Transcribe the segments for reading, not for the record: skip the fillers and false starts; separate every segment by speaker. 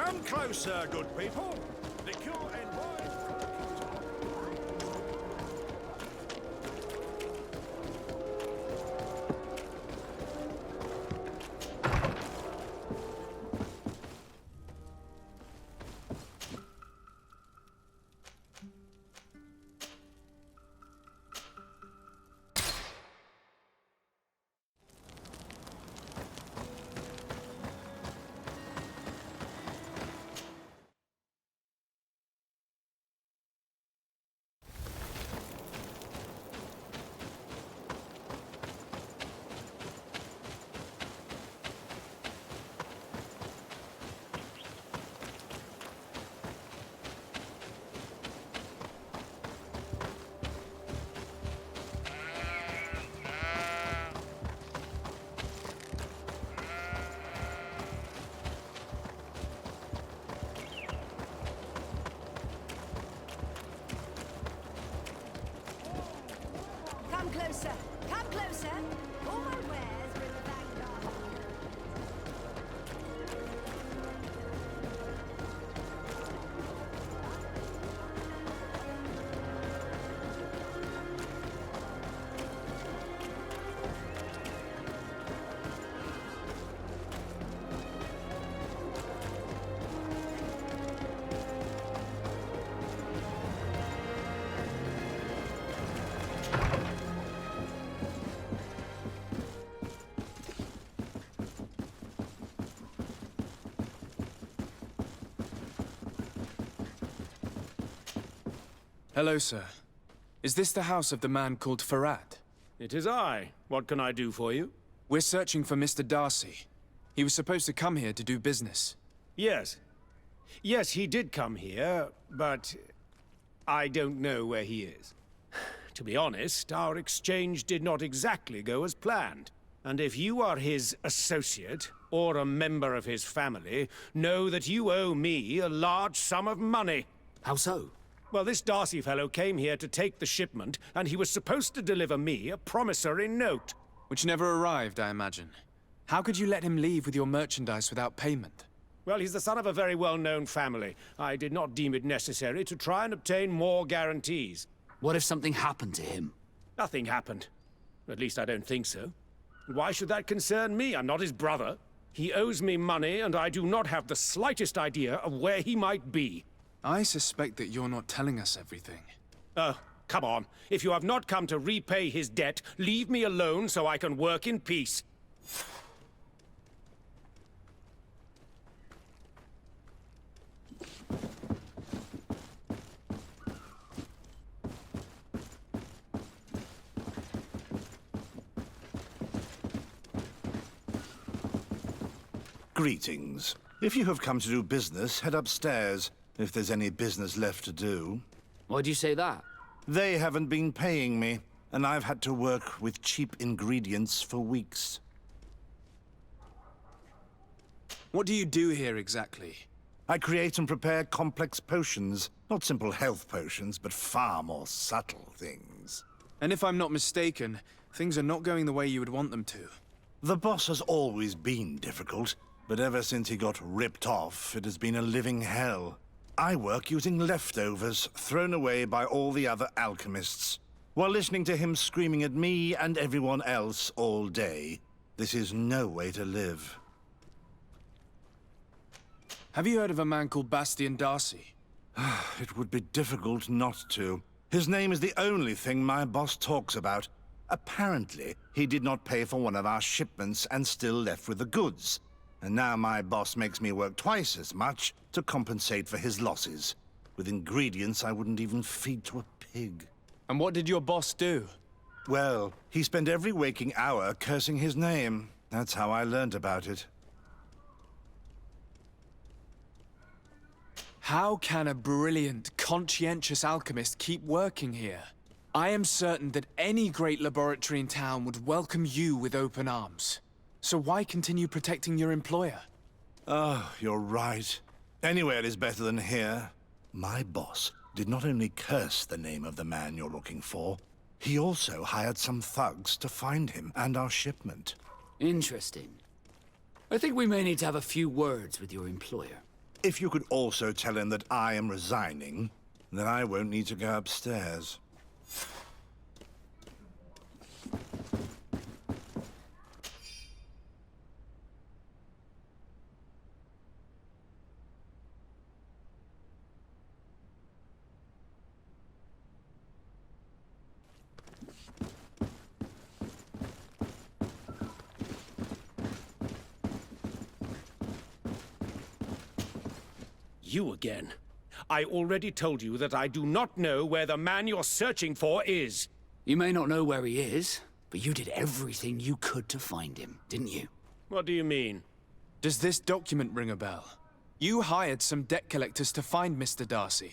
Speaker 1: Come closer, good people. Liquor and wine.
Speaker 2: Come closer! Come closer! All my wares are in the vanguard.
Speaker 3: Hello, sir. Is this the house of the man called Farad?
Speaker 1: It is I. What can I do for you?
Speaker 3: We're searching for Mr. Darcy. He was supposed to come here to do business.
Speaker 1: Yes. Yes, he did come here, but I don't know where he is. To be honest, our exchange did not exactly go as planned. And if you are his associate, or a member of his family, know that you owe me a large sum of money.
Speaker 4: How so?
Speaker 1: Well, this Darcy fellow came here to take the shipment, and he was supposed to deliver me a promissory note.
Speaker 3: Which never arrived, I imagine. How could you let him leave with your merchandise without payment?
Speaker 1: Well, he's the son of a very well-known family. I did not deem it necessary to try and obtain more guarantees.
Speaker 4: What if something happened to him?
Speaker 1: Nothing happened. At least I don't think so. Why should that concern me? I'm not his brother. He owes me money, and I do not have the slightest idea of where he might be.
Speaker 3: I suspect that you're not telling us everything.
Speaker 1: Oh, come on. If you have not come to repay his debt, leave me alone so I can work in peace.
Speaker 5: Greetings. If you have come to do business, head upstairs, if there's any business left to do.
Speaker 4: Why'd you say that?
Speaker 5: They haven't been paying me, and I've had to work with cheap ingredients for weeks.
Speaker 3: What do you do here exactly?
Speaker 5: I create and prepare complex potions. Not simple health potions, but far more subtle things.
Speaker 3: And if I'm not mistaken, things are not going the way you would want them to.
Speaker 5: The boss has always been difficult, but ever since he got ripped off, it has been a living hell. I work using leftovers thrown away by all the other alchemists, while listening to him screaming at me and everyone else all day. This is no way to live.
Speaker 3: Have you heard of a man called Bastian Darcy?
Speaker 5: It would be difficult not to. His name is the only thing my boss talks about. Apparently, he did not pay for one of our shipments and still left with the goods. And now my boss makes me work twice as much to compensate for his losses. With ingredients I wouldn't even feed to a pig.
Speaker 3: And what did your boss do?
Speaker 5: Well, he spent every waking hour cursing his name. That's how I learned about it.
Speaker 3: How can a brilliant, conscientious alchemist keep working here? I am certain that any great laboratory in town would welcome you with open arms. So why continue protecting your employer?
Speaker 5: Oh, you're right. Anywhere is better than here. My boss did not only curse the name of the man you're looking for, he also hired some thugs to find him and our shipment.
Speaker 4: Interesting. I think we may need to have a few words with your employer.
Speaker 5: If you could also tell him that I am resigning, then I won't need to go upstairs.
Speaker 1: You again. I already told you that I do not know where the man you're searching for is.
Speaker 4: You may not know where he is, but you did everything you could to find him, didn't you?
Speaker 1: What do you mean?
Speaker 3: Does this document ring a bell? You hired some debt collectors to find Mr. Darcy.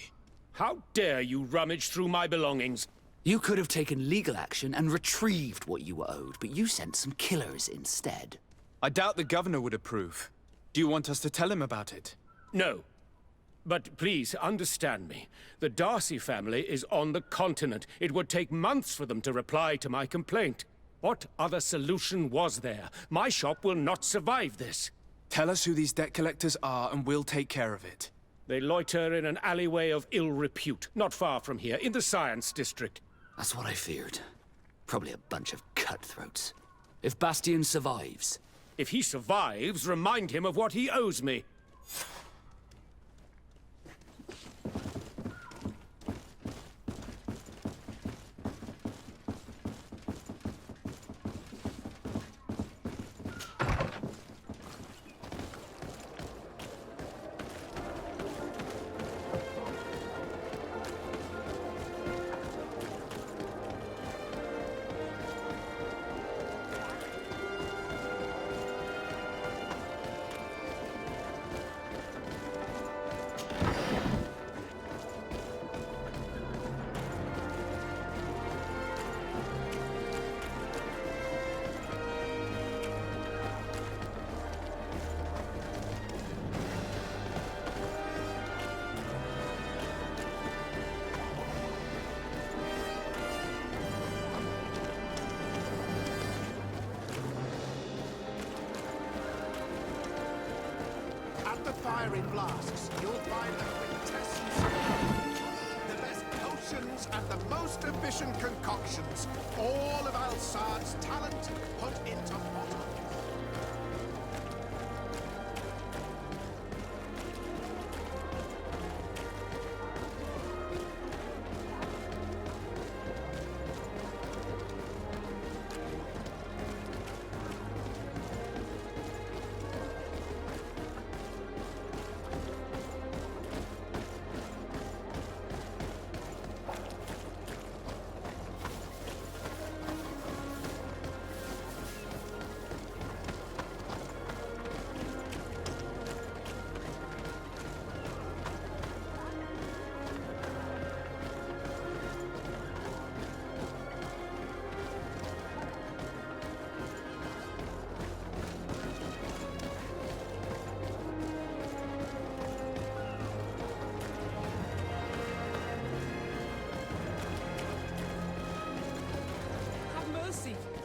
Speaker 1: How dare you rummage through my belongings?
Speaker 4: You could have taken legal action and retrieved what you were owed, but you sent some killers instead.
Speaker 3: I doubt the governor would approve. Do you want us to tell him about it?
Speaker 1: No. But please, understand me. The Darcy family is on the continent. It would take months for them to reply to my complaint. What other solution was there? My shop will not survive this.
Speaker 3: Tell us who these debt collectors are and we'll take care of it.
Speaker 1: They loiter in an alleyway of ill repute, not far from here, in the Science District.
Speaker 4: That's what I feared. Probably a bunch of cutthroats. If Bastian survives...
Speaker 1: If he survives, remind him of what he owes me.
Speaker 6: The firing flasks, you'll find the quintessence of the best potions and the most efficient concoctions. All of Alsad's talent put into bottles.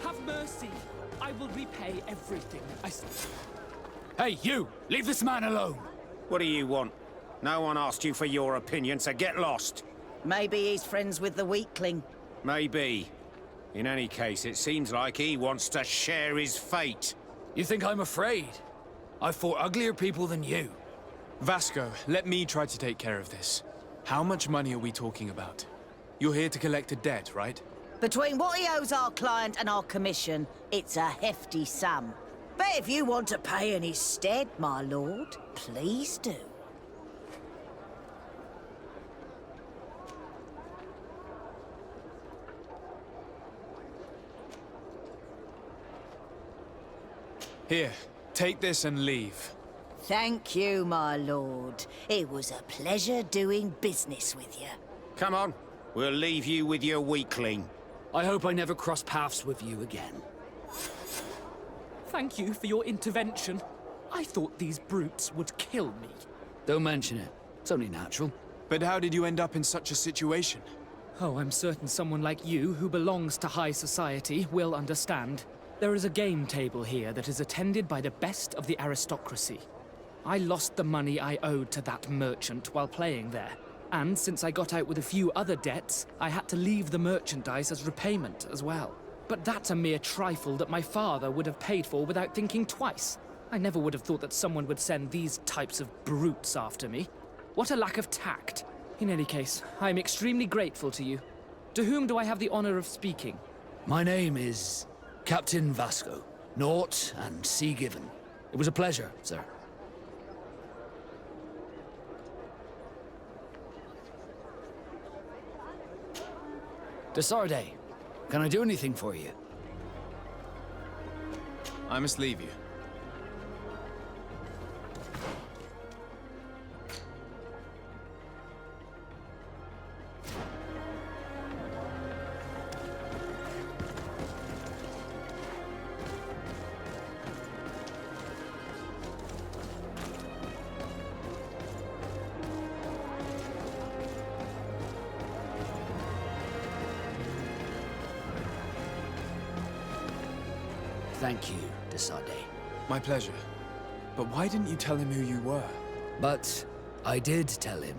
Speaker 7: Have mercy. I will repay everything.
Speaker 4: Hey, you! Leave this man alone!
Speaker 1: What do you want? No one asked you for your opinion, so get lost.
Speaker 2: Maybe he's friends with the weakling.
Speaker 1: Maybe. In any case, it seems like he wants to share his fate.
Speaker 4: You think I'm afraid? I've fought uglier people than you.
Speaker 3: Vasco, let me try to take care of this. How much money are we talking about? You're here to collect a debt, right?
Speaker 2: Between what he owes our client and our commission, it's a hefty sum. But if you want to pay in his stead, my lord, please do.
Speaker 3: Here, take this and leave.
Speaker 2: Thank you, my lord. It was a pleasure doing business with you.
Speaker 1: Come on, we'll leave you with your weakling.
Speaker 4: I hope I never cross paths with you again.
Speaker 7: Thank you for your intervention. I thought these brutes would kill me.
Speaker 4: Don't mention it. It's only natural.
Speaker 3: But how did you end up in such a situation?
Speaker 7: Oh, I'm certain someone like you, who belongs to high society, will understand. There is a game table here that is attended by the best of the aristocracy. I lost the money I owed to that merchant while playing there. And since I got out with a few other debts, I had to leave the merchandise as repayment as well. But that's a mere trifle that my father would have paid for without thinking twice. I never would have thought that someone would send these types of brutes after me. What a lack of tact. In any case, I'm extremely grateful to you. To whom do I have the honor of speaking?
Speaker 4: My name is Captain Vasco. Naught and Sea Given. It was a pleasure, sir. Desarde, can I do anything for you?
Speaker 3: I must leave you.
Speaker 4: Thank you, Desarde.
Speaker 3: My pleasure. But why didn't you tell him who you were?
Speaker 4: But I did tell him.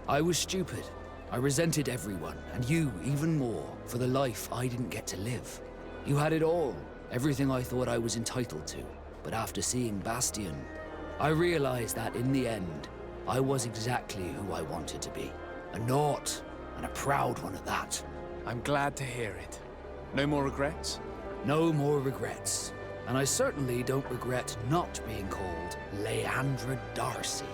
Speaker 4: I was stupid. I resented everyone, and you even more, for the life I didn't get to live. You had it all, everything I thought I was entitled to. But after seeing Bastion, I realized that in the end, I was exactly who I wanted to be. A naught, and a proud one at that.
Speaker 3: I'm glad to hear it. No more regrets?
Speaker 4: No more regrets. And I certainly don't regret not being called Leandra Darcy.